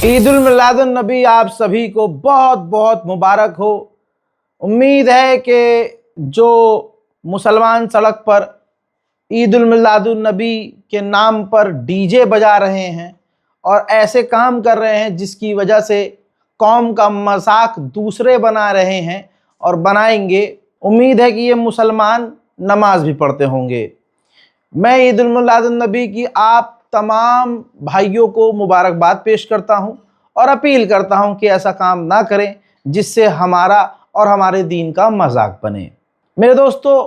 ईद उल मिलादुन नबी आप सभी को बहुत बहुत मुबारक हो। उम्मीद है कि जो मुसलमान सड़क पर ईद उल मिलादुन नबी के नाम पर डीजे बजा रहे हैं और ऐसे काम कर रहे हैं जिसकी वजह से कौम का मजाक दूसरे बना रहे हैं और बनाएंगे, उम्मीद है कि ये मुसलमान नमाज भी पढ़ते होंगे। मैं ईद उल मिलादुन नबी की आप तमाम भाइयों को मुबारकबाद पेश करता हूं और अपील करता हूं कि ऐसा काम ना करें जिससे हमारा और हमारे दीन का मजाक बने। मेरे दोस्तों,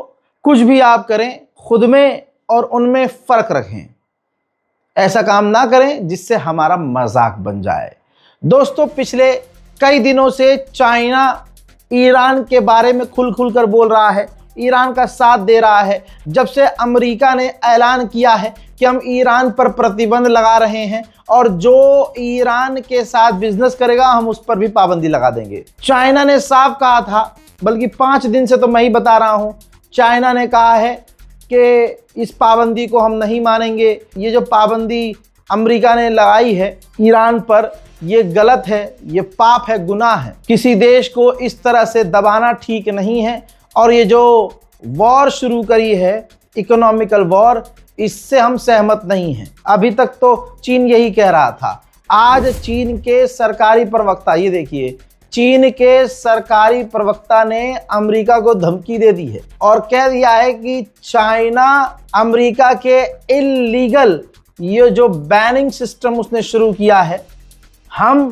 कुछ भी आप करें खुद में और उनमें फ़र्क रखें। ऐसा काम ना करें जिससे हमारा मजाक बन जाए। दोस्तों, पिछले कई दिनों से चाइना ईरान के बारे में खुल कर बोल रहा है, ईरान का साथ दे रहा है। जब से अमेरिका ने ऐलान किया है कि हम ईरान पर प्रतिबंध लगा रहे हैं और जो ईरान के साथ बिजनेस करेगा हम उस पर भी पाबंदी लगा देंगे। चाइना ने साफ कहा था, बल्कि 5 दिन से तो मैं ही बता रहा हूं, चाइना ने कहा है कि इस पाबंदी को हम नहीं मानेंगे। ये जो पाबंदी अमेरिका ने लगाई है ईरान पर, ये गलत है, ये पाप है, गुनाह है। किसी देश को इस तरह से दबाना ठीक नहीं है। और ये जो वॉर शुरू करी है, इकोनॉमिकल वॉर, इससे हम सहमत नहीं हैं। अभी तक तो चीन यही कह रहा था। आज चीन के सरकारी प्रवक्ता, ये देखिए, चीन के सरकारी प्रवक्ता ने अमेरिका को धमकी दे दी है और कह दिया है कि चाइना अमेरिका के इल्लीगल ये जो बैनिंग सिस्टम उसने शुरू किया है, हम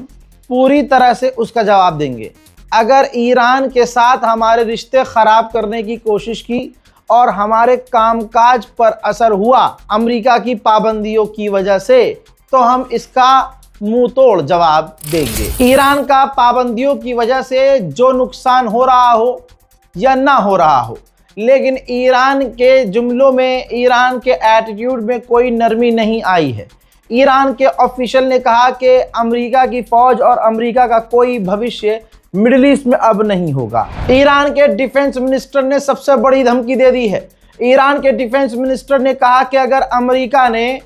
पूरी तरह से उसका जवाब देंगे। अगर ईरान के साथ हमारे रिश्ते खराब करने की कोशिश की और हमारे कामकाज पर असर हुआ अमेरिका की पाबंदियों की वजह से, तो हम इसका मुंह तोड़ जवाब देंगे। ईरान का पाबंदियों की वजह से जो नुकसान हो रहा हो या ना हो रहा हो, लेकिन ईरान के जुमलों में, ईरान के एटीट्यूड में कोई नरमी नहीं आई है। ईरान के ऑफिशियल ने कहा कि अमेरिका की फौज और अमेरिका का कोई भविष्य मिडिल ईस्ट में अब नहीं होगा। ईरान के डिफेंस मिनिस्टर ने सबसे बड़ी धमकी दे दी है। ईरान के डिफेंस मिनिस्टर ने कहा कि अगर अमेरिका ने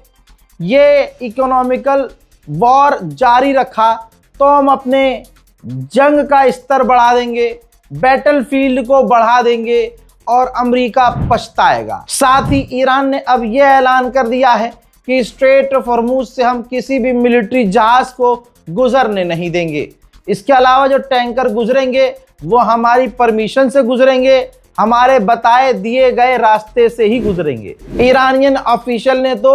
ये इकोनॉमिकल वॉर जारी रखा तो हम अपने जंग का स्तर बढ़ा देंगे, बैटलफील्ड को बढ़ा देंगे और अमेरिका पछताएगा। साथ ही ईरान ने अब यह ऐलान कर दिया है कि स्ट्रेट ऑफ हॉर्मुज से हम किसी भी मिलिट्री जहाज को गुजरने नहीं देंगे। इसके अलावा जो टैंकर गुजरेंगे वो हमारी परमिशन से गुजरेंगे, हमारे बताए दिए गए रास्ते से ही गुजरेंगे। ईरानियन ऑफिशियल ने तो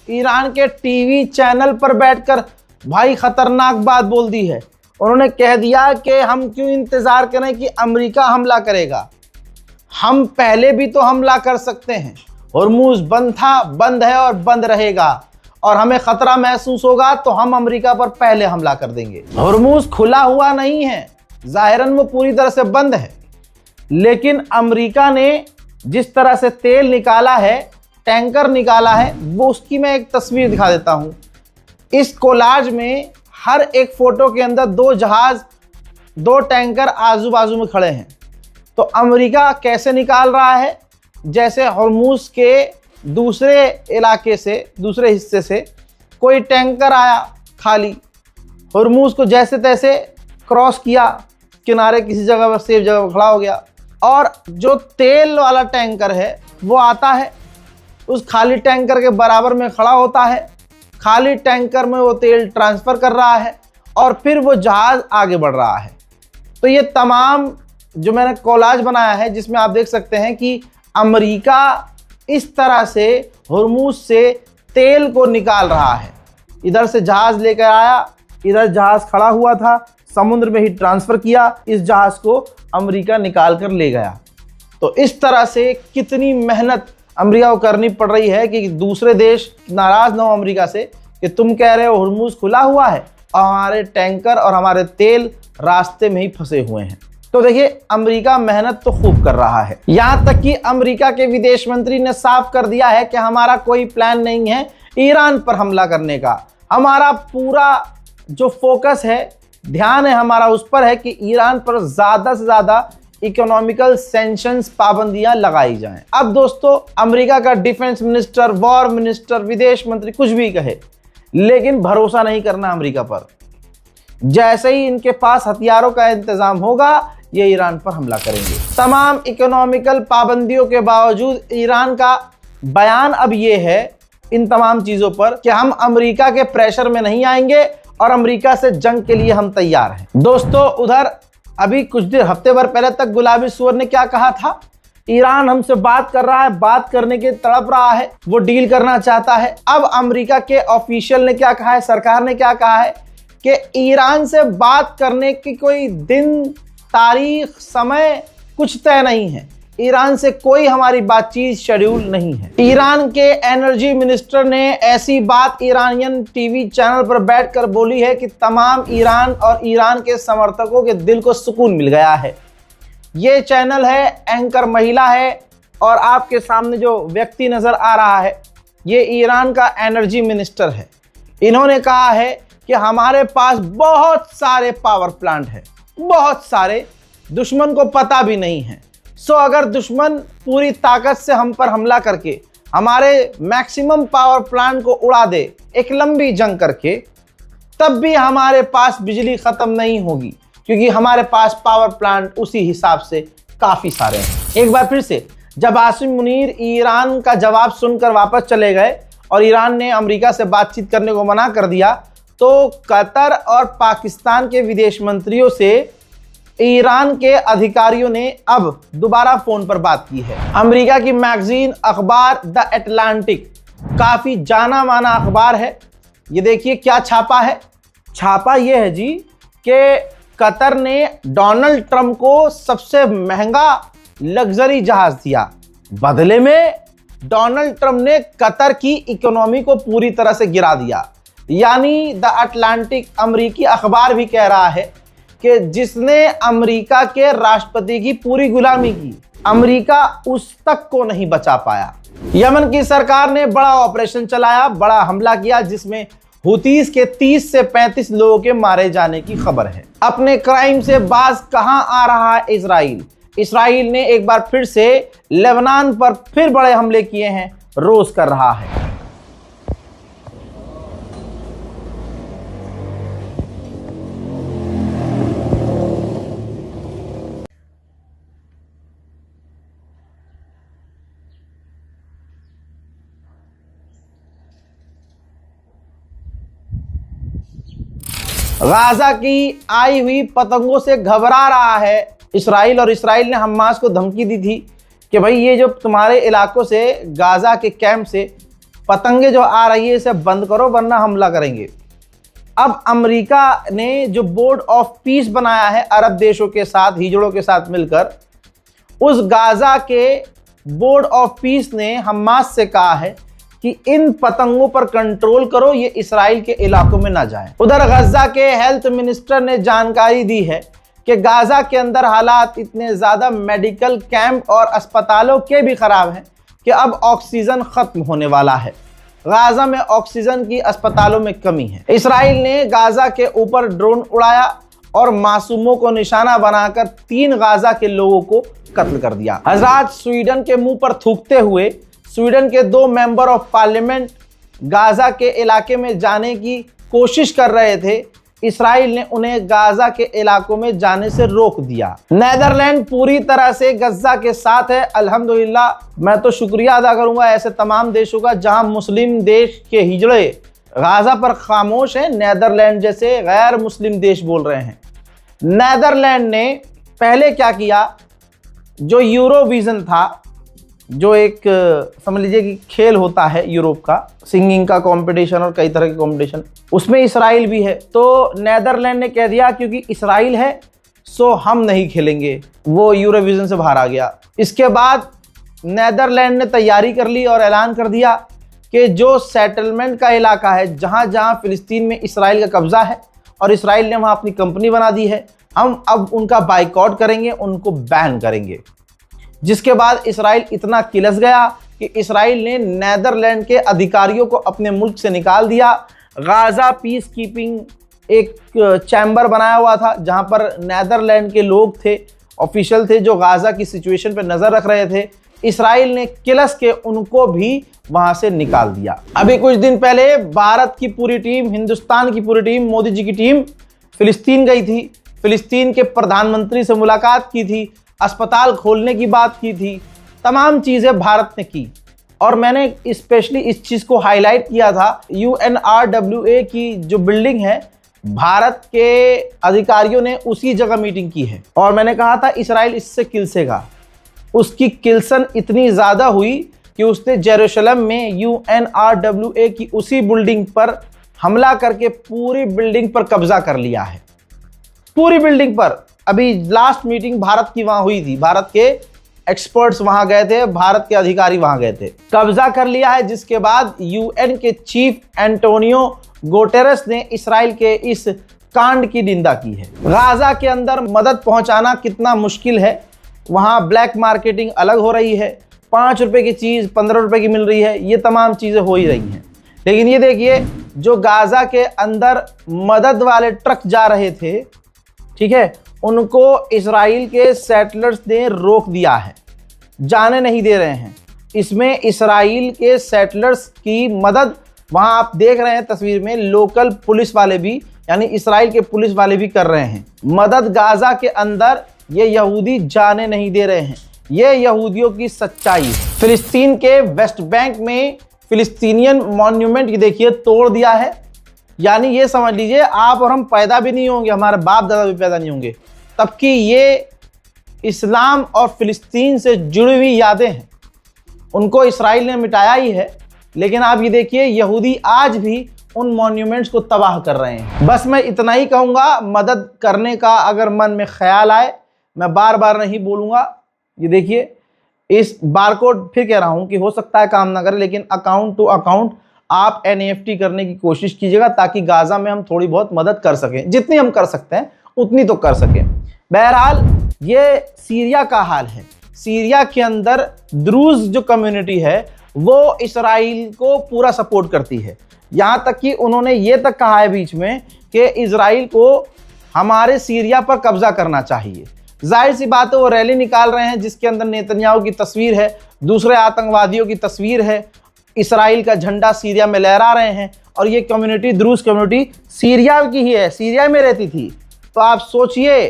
ईरान के टीवी चैनल पर बैठकर भाई खतरनाक बात बोल दी है। उन्होंने कह दिया कि हम क्यों इंतजार करें कि अमेरिका हमला करेगा, हम पहले भी तो हमला कर सकते हैं। हॉर्मुज बंद था, बंद है और बंद रहेगा, और हमें खतरा महसूस होगा तो हम अमेरिका पर पहले हमला कर देंगे। हॉर्मुज खुला हुआ नहीं है, जाहिरन वो पूरी तरह से बंद है, लेकिन अमेरिका ने जिस तरह से तेल निकाला है, टैंकर निकाला है, वो उसकी मैं एक तस्वीर दिखा देता हूं। इस कोलाज में हर एक फोटो के अंदर 2 जहाज, 2 टैंकर आजू बाजू में खड़े हैं। तो अमेरिका कैसे निकाल रहा है, जैसे हॉर्मुज के दूसरे इलाके से, दूसरे हिस्से से कोई टैंकर आया खाली, हॉर्मुज को जैसे तैसे क्रॉस किया, किनारे किसी जगह पर सेफ जगह पर खड़ा हो गया, और जो तेल वाला टैंकर है वो आता है, उस खाली टैंकर के बराबर में खड़ा होता है, खाली टैंकर में वो तेल ट्रांसफ़र कर रहा है और फिर वो जहाज़ आगे बढ़ रहा है। तो ये तमाम जो मैंने कोलाज बनाया है, जिसमें आप देख सकते हैं कि अमेरिका इस तरह से हॉर्मुज से तेल को निकाल रहा है। इधर से जहाज लेकर आया, इधर जहाज खड़ा हुआ था, समुद्र में ही ट्रांसफ़र किया, इस जहाज को अमेरिका निकाल कर ले गया। तो इस तरह से कितनी मेहनत अमेरिका को करनी पड़ रही है कि दूसरे देश नाराज़ ना हो अमेरिका से कि तुम कह रहे हो हॉर्मुज खुला हुआ है और हमारे टैंकर और हमारे तेल रास्ते में ही फंसे हुए हैं। तो देखिए, अमेरिका मेहनत तो खूब कर रहा है। यहां तक कि अमेरिका के विदेश मंत्री ने साफ कर दिया है कि हमारा कोई प्लान नहीं है ईरान पर हमला करने का। हमारा पूरा जो फोकस है, ध्यान है हमारा उस पर है कि ईरान पर ज़्यादा से ज़्यादा इकोनॉमिकल सैंक्शंस, पाबंदियां लगाई जाएं। अब दोस्तों, अमेरिका का डिफेंस मिनिस्टर, वॉर मिनिस्टर, विदेश मंत्री कुछ भी कहे, लेकिन भरोसा नहीं करना अमेरिका पर। जैसे ही इनके पास हथियारों का इंतजाम होगा ये ईरान पर हमला करेंगे। तमाम इकोनॉमिकल पाबंदियों के बावजूद ईरान का बयान अब ये है इन तमाम चीजों पर कि हम अमेरिका के प्रेशर में नहीं आएंगे और अमेरिका से जंग के लिए हम तैयार हैं। दोस्तों, उधर अभी कुछ दिन हफ्ते भर पहले तक गुलाबी सुअर ने क्या कहा था? ईरान हमसे बात कर रहा है, बात करने के तड़प रहा है, वो डील करना चाहता है। अब अमेरिका के ऑफिशियल ने क्या कहा है, सरकार ने क्या कहा है कि ईरान से बात करने की कोई दिन, तारीख, समय कुछ तय नहीं है। ईरान से कोई हमारी बातचीत शेड्यूल नहीं है। ईरान के एनर्जी मिनिस्टर ने ऐसी बात ईरानियन टीवी चैनल पर बैठकर बोली है कि तमाम ईरान और ईरान के समर्थकों के दिल को सुकून मिल गया है। ये चैनल है, एंकर महिला है और आपके सामने जो व्यक्ति नजर आ रहा है ये ईरान का एनर्जी मिनिस्टर है। इन्होंने कहा है कि हमारे पास बहुत सारे पावर प्लांट है, बहुत सारे, दुश्मन को पता भी नहीं है। सो अगर दुश्मन पूरी ताकत से हम पर हमला करके हमारे मैक्सिमम पावर प्लांट को उड़ा दे एक लंबी जंग करके, तब भी हमारे पास बिजली खत्म नहीं होगी, क्योंकि हमारे पास पावर प्लांट उसी हिसाब से काफी सारे हैं। एक बार फिर से जब आसिम मुनीर ईरान का जवाब सुनकर वापस चले गए और ईरान ने अमेरिका से बातचीत करने को मना कर दिया, तो कतर और पाकिस्तान के विदेश मंत्रियों से ईरान के अधिकारियों ने अब दोबारा फोन पर बात की है। अमेरिका की मैगजीन अखबार द अटलांटिक काफी जाना माना अखबार है। ये देखिए क्या छापा है। छापा ये है जी कि कतर ने डोनाल्ड ट्रंप को सबसे महंगा लग्जरी जहाज दिया, बदले में डोनाल्ड ट्रंप ने कतर की इकोनॉमी को पूरी तरह से गिरा दिया। यानी द अटलांटिक अमेरिकी अखबार भी कह रहा है कि जिसने अमेरिका के राष्ट्रपति की पूरी गुलामी की, अमेरिका उस तक को नहीं बचा पाया। यमन की सरकार ने बड़ा ऑपरेशन चलाया, बड़ा हमला किया, जिसमें हुतीस के 30 से 35 लोगों के मारे जाने की खबर है। अपने क्राइम से बाज कहां आ रहा है इजराइल? इजराइल ने एक बार फिर से लेबनान पर फिर बड़े हमले किए हैं, रोज कर रहा है। गाजा की आई हुई पतंगों से घबरा रहा है इस्राइल, और इस्राइल ने हमास को धमकी दी थी कि भाई ये जो तुम्हारे इलाकों से, गाजा के कैंप से पतंगे जो आ रही है इसे बंद करो वरना हमला करेंगे। अब अमेरिका ने जो बोर्ड ऑफ पीस बनाया है अरब देशों के साथ, हिजड़ों के साथ मिलकर, उस गाजा के बोर्ड ऑफ पीस ने हमास से कहा है कि इन पतंगों पर कंट्रोल करो, ये इस्राइल के इलाकों में ना जाएं। उधर गजा के हेल्थ मिनिस्टर ने जानकारी दी है कि गाजा के अंदर हालात इतने ज्यादा मेडिकल कैंप और अस्पतालों के भी खराब हैं कि अब ऑक्सीजन खत्म होने वाला है। गाजा में ऑक्सीजन की अस्पतालों में कमी है। इस्राइल ने गाजा के ऊपर ड्रोन उड़ाया और मासूमों को निशाना बनाकर 3 गाजा के लोगों को कत्ल कर दिया। हजरात, स्वीडन के मुंह पर थूकते हुए स्वीडन के 2 मेंबर ऑफ पार्लियामेंट गाजा के इलाके में जाने की कोशिश कर रहे थे। इस्राइल ने उन्हें गाजा के इलाकों में जाने से रोक दिया। नेदरलैंड पूरी तरह से गजा के साथ है, अल्हम्दुलिल्लाह। मैं तो शुक्रिया अदा करूंगा ऐसे तमाम देशों का जहां मुस्लिम देश के हिजड़े गाजा पर खामोश हैं, नेदरलैंड जैसे गैर मुस्लिम देश बोल रहे हैं। नेदरलैंड ने पहले क्या किया, जो यूरोविजन था, जो एक समझ लीजिए कि खेल होता है यूरोप का, सिंगिंग का कंपटीशन और कई तरह के कंपटीशन, उसमें इस्राइल भी है। तो नेदरलैंड ने कह दिया क्योंकि इस्राइल है सो हम नहीं खेलेंगे, वो यूरोविजन से बाहर आ गया। इसके बाद नेदरलैंड ने तैयारी कर ली और ऐलान कर दिया कि जो सेटलमेंट का इलाका है, जहाँ जहाँ फिलिस्तीन में इस्राइल का कब्जा है और इस्राइल ने वहाँ अपनी कंपनी बना दी है, हम अब उनका बाइकआउट करेंगे, उनको बैन करेंगे। जिसके बाद इस्राइल इतना किलस गया कि इस्राइल ने नेदरलैंड के अधिकारियों को अपने मुल्क से निकाल दिया। गाजा पीस कीपिंग एक चैम्बर बनाया हुआ था जहां पर नेदरलैंड के लोग थे, ऑफिशियल थे, जो गाजा की सिचुएशन पर नज़र रख रहे थे। इस्राइल ने किलस के उनको भी वहां से निकाल दिया। अभी कुछ दिन पहले भारत की पूरी टीम, हिंदुस्तान की पूरी टीम, मोदी जी की टीम फिलिस्तीन गई थी, फिलिस्तीन के प्रधानमंत्री से मुलाकात की थी, अस्पताल खोलने की बात की थी, तमाम चीज़ें भारत ने की। और मैंने स्पेशली इस चीज़ को हाईलाइट किया था, UNRWA की जो बिल्डिंग है, भारत के अधिकारियों ने उसी जगह मीटिंग की है। और मैंने कहा था इजराइल इससे किलसेगा। उसकी किल्सन इतनी ज़्यादा हुई कि उसने जेरूशलम में UNRWA की उसी बिल्डिंग पर हमला करके पूरी बिल्डिंग पर कब्जा कर लिया है, पूरी बिल्डिंग पर। अभी लास्ट मीटिंग भारत की वहां हुई थी, भारत के एक्सपर्ट्स वहां गए थे, भारत के अधिकारी वहां गए थे, कब्जा कर लिया है। जिसके बाद UN के चीफ एंटोनियो गुटेरेस ने इस्राइल के इस कांड की निंदा की है। गाजा के अंदर मदद पहुंचाना कितना मुश्किल है, वहां ब्लैक मार्केटिंग अलग हो रही है, 5 रुपए की चीज़ 15 रुपए की मिल रही है, ये तमाम चीज़ें हो ही रही हैं। लेकिन ये देखिए, जो गाजा के अंदर मदद वाले ट्रक जा रहे थे, ठीक है, उनको इजराइल के सेटलर्स ने रोक दिया है, जाने नहीं दे रहे हैं। इसमें इजराइल के सेटलर्स की मदद वहां आप देख रहे हैं तस्वीर में, लोकल पुलिस वाले भी, यानी इजराइल के पुलिस वाले भी कर रहे हैं मदद। गाजा के अंदर ये यहूदी जाने नहीं दे रहे हैं, ये यहूदियों की सच्चाई है। फिलिस्तीन के वेस्ट बैंक में फिलिस्तीनियन मॉन्यूमेंट की देखिए तोड़ दिया है। यानी ये समझ लीजिए, आप और हम पैदा भी नहीं होंगे, हमारे बाप दादा भी पैदा नहीं होंगे, तब कि ये इस्लाम और फिलिस्तीन से जुड़ी हुई यादें हैं, उनको इस्राइल ने मिटाया ही है। लेकिन आप ये देखिए, यहूदी आज भी उन मॉन्यूमेंट्स को तबाह कर रहे हैं। बस मैं इतना ही कहूँगा, मदद करने का अगर मन में ख्याल आए, मैं बार बार नहीं बोलूँगा। ये देखिए, इस बारकोड फिर कह रहा हूँ कि हो सकता है काम ना करे, लेकिन अकाउंट टू अकाउंट आप NEFT करने की कोशिश कीजिएगा, ताकि गाजा में हम थोड़ी बहुत मदद कर सकें, जितनी हम कर सकते हैं उतनी तो कर सकें। बहरहाल ये सीरिया का हाल है। सीरिया के अंदर द्रूज जो कम्युनिटी है वो इजराइल को पूरा सपोर्ट करती है। यहाँ तक कि उन्होंने ये तक कहा है बीच में कि इजराइल को हमारे सीरिया पर कब्जा करना चाहिए। जाहिर सी बात है, वो रैली निकाल रहे हैं जिसके अंदर नेतन्याहू की तस्वीर है, दूसरे आतंकवादियों की तस्वीर है, इजराइल का झंडा सीरिया में लहरा रहे हैं। और ये कम्युनिटी, द्रूज कम्युनिटी सीरिया की ही है, सीरिया में रहती थी। तो आप सोचिए,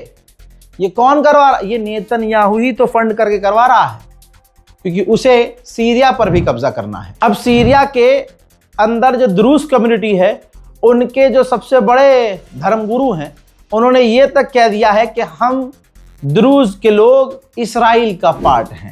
ये कौन करवा रहा? ये नेतन्याहू ही तो फंड करके करवा रहा है, क्योंकि उसे सीरिया पर भी कब्जा करना है। अब सीरिया के अंदर जो द्रूज कम्युनिटी है, उनके जो सबसे बड़े धर्मगुरु हैं, उन्होंने ये तक कह दिया है कि हम द्रूज के लोग इस्राइल का पार्ट हैं।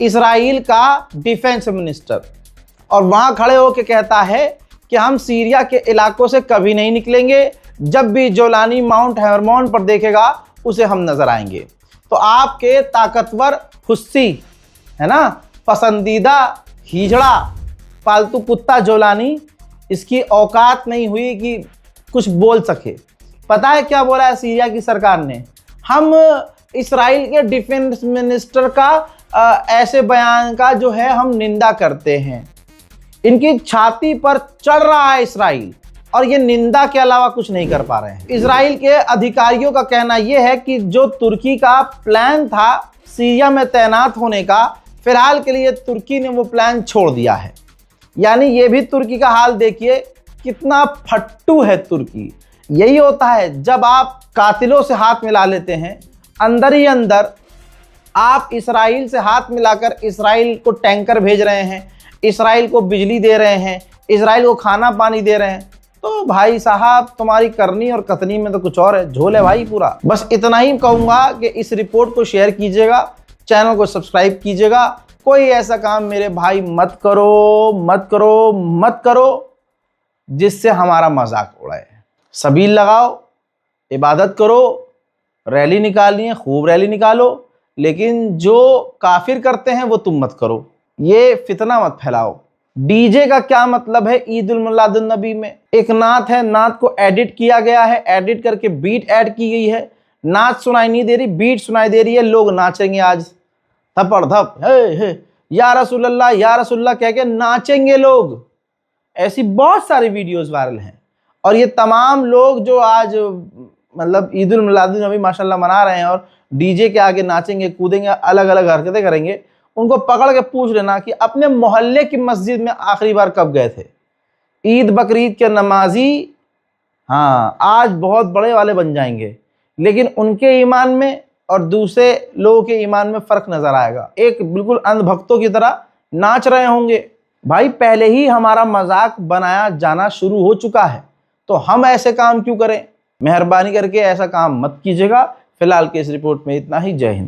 इजराइल का डिफेंस मिनिस्टर। और वहां खड़े होकर कहता है कि हम सीरिया के इलाकों से कभी नहीं निकलेंगे, जब भी जोलानी माउंट हेब्रोन पर देखेगा उसे हम नजर आएंगे। तो आपके ताकतवर हुस्सी है ना, पसंदीदा हिजड़ा पालतू कुत्ता जोलानी, इसकी औकात नहीं हुई कि कुछ बोल सके। पता है क्या बोला है सीरिया की सरकार ने? हम इस्राइल के डिफेंस मिनिस्टर का ऐसे बयान का जो है हम निंदा करते हैं। इनकी छाती पर चढ़ रहा है इस्राइल, और ये निंदा के अलावा कुछ नहीं कर पा रहे हैं। इजराइल के अधिकारियों का कहना यह है कि जो तुर्की का प्लान था सीरिया में तैनात होने का, फिलहाल के लिए तुर्की ने वो प्लान छोड़ दिया है। यानी ये भी तुर्की का हाल देखिए, कितना फट्टू है तुर्की। यही होता है जब आप कातिलों से हाथ मिला लेते हैं, अंदर ही अंदर आप इजराइल से हाथ मिलाकर इजराइल को टैंकर भेज रहे हैं, इजराइल को बिजली दे रहे हैं, इजराइल को खाना पानी दे रहे हैं, तो भाई साहब तुम्हारी करनी और कतनी में तो कुछ और है, झोल है भाई पूरा। बस इतना ही कहूँगा कि इस रिपोर्ट को शेयर कीजिएगा, चैनल को सब्सक्राइब कीजिएगा। कोई ऐसा काम मेरे भाई मत करो, मत करो, मत करो जिससे हमारा मजाक उड़ाए। सबील लगाओ, इबादत करो, रैली निकालनी है खूब रैली निकालो, लेकिन जो काफिर करते हैं वो तुम मत करो। ये फितना मत फैलाओ। डीजे का क्या मतलब है ईद उल मिलादुन नबी में? एक नात है, नात को एडिट किया गया है, एडिट करके बीट ऐड की गई है, नात सुनाई नहीं दे रही, बीट सुनाई दे रही है, लोग नाचेंगे आज थप्पड़ थप, हे या रसूलल्लाह या रसूलल्लाह कह के नाचेंगे लोग। ऐसी बहुत सारी वीडियोस वायरल हैं। और ये तमाम लोग जो आज मतलब ईद उल मिलादुन नबी माशाल्लाह मना रहे हैं और डीजे के आगे नाचेंगे, कूदेंगे, अलग अलग हरकतें करेंगे, उनको पकड़ के पूछ लेना कि अपने मोहल्ले की मस्जिद में आखिरी बार कब गए थे। ईद बकरीद के नमाजी हाँ आज बहुत बड़े वाले बन जाएंगे, लेकिन उनके ईमान में और दूसरे लोगों के ईमान में फर्क नजर आएगा। एक बिल्कुल अंधभक्तों की तरह नाच रहे होंगे। भाई पहले ही हमारा मजाक बनाया जाना शुरू हो चुका है, तो हम ऐसे काम क्यों करें? मेहरबानी करके ऐसा काम मत कीजिएगा। फिलहाल के इस रिपोर्ट में इतना ही। जय हिंद।